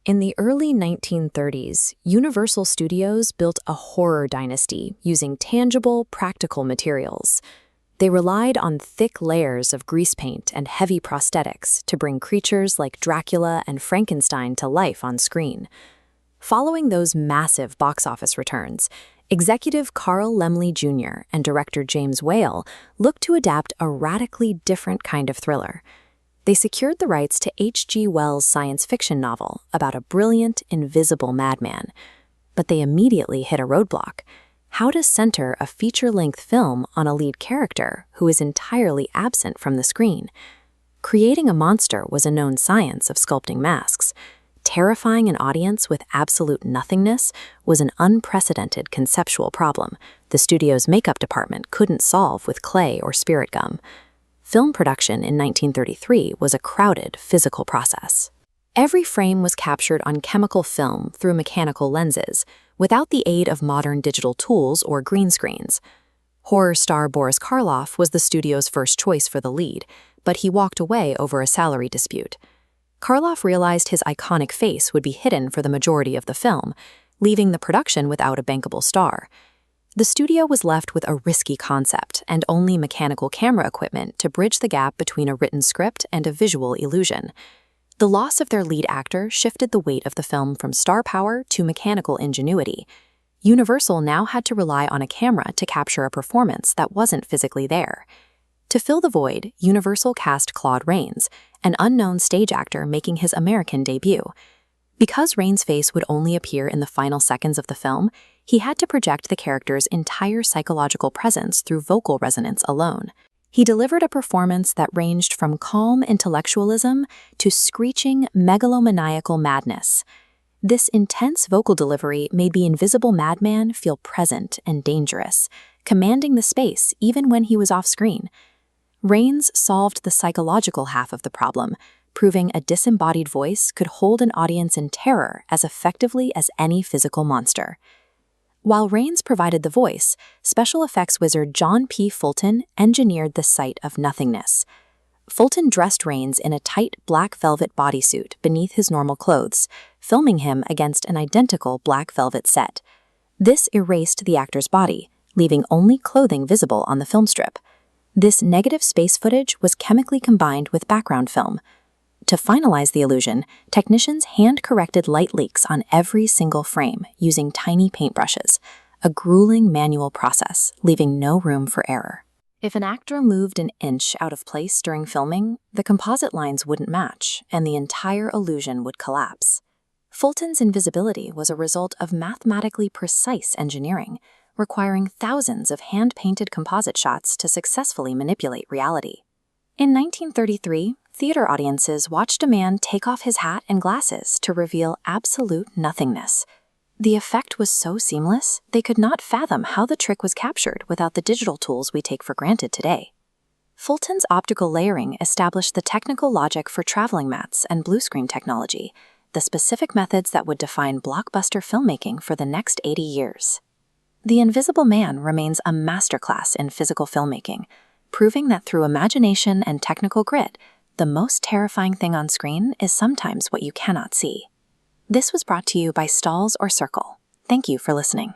In the early 1930s, Universal Studios built a horror dynasty using tangible, practical materials. They relied on thick layers of grease paint and heavy prosthetics to bring creatures like Dracula and Frankenstein to life on screen. Following those massive box office returns, executive Carl Laemmle Jr. and director James Whale looked to adapt a radically different kind of thriller. They secured the rights to H.G. Wells' science fiction novel about a brilliant, invisible madman. But they immediately hit a roadblock: how to center a feature-length film on a lead character who is entirely absent from the screen. Creating a monster was a known science of sculpting masks. Terrifying an audience with absolute nothingness was an unprecedented conceptual problem the studio's makeup department couldn't solve with clay or spirit gum. Film production in 1933 was a crowded, physical process. Every frame was captured on chemical film through mechanical lenses, without the aid of modern digital tools or green screens. Horror star Boris Karloff was the studio's first choice for the lead, but he walked away over a salary dispute. Karloff realized his iconic face would be hidden for the majority of the film, leaving the production without a bankable star. The studio was left with a risky concept and only mechanical camera equipment to bridge the gap between a written script and a visual illusion. The loss of their lead actor shifted the weight of the film from star power to mechanical ingenuity. Universal now had to rely on a camera to capture a performance that wasn't physically there. To fill the void, Universal cast Claude Rains, an unknown stage actor making his American debut. Because Rains' face would only appear in the final seconds of the film, he had to project the character's entire psychological presence through vocal resonance alone. He delivered a performance that ranged from calm intellectualism to screeching megalomaniacal madness. This intense vocal delivery made the invisible madman feel present and dangerous, commanding the space even when he was off-screen. Rains solved the psychological half of the problem, proving a disembodied voice could hold an audience in terror as effectively as any physical monster. While Rains provided the voice, special effects wizard John P. Fulton engineered the sight of nothingness. Fulton dressed Rains in a tight black velvet bodysuit beneath his normal clothes, filming him against an identical black velvet set. This erased the actor's body, leaving only clothing visible on the film strip. This negative space footage was chemically combined with background film. To finalize the illusion, technicians hand-corrected light leaks on every single frame using tiny paintbrushes, a grueling manual process, leaving no room for error. If an actor moved an inch out of place during filming, the composite lines wouldn't match, and the entire illusion would collapse. Fulton's invisibility was a result of mathematically precise engineering, requiring thousands of hand-painted composite shots to successfully manipulate reality. In 1933, theater audiences watched a man take off his hat and glasses to reveal absolute nothingness. The effect was so seamless, they could not fathom how the trick was captured without the digital tools we take for granted today. Fulton's optical layering established the technical logic for traveling mats and blue screen technology, the specific methods that would define blockbuster filmmaking for the next 80 years. The Invisible Man remains a masterclass in physical filmmaking, proving that through imagination and technical grit, the most terrifying thing on screen is sometimes what you cannot see. This was brought to you by Stalls or Circle. Thank you for listening.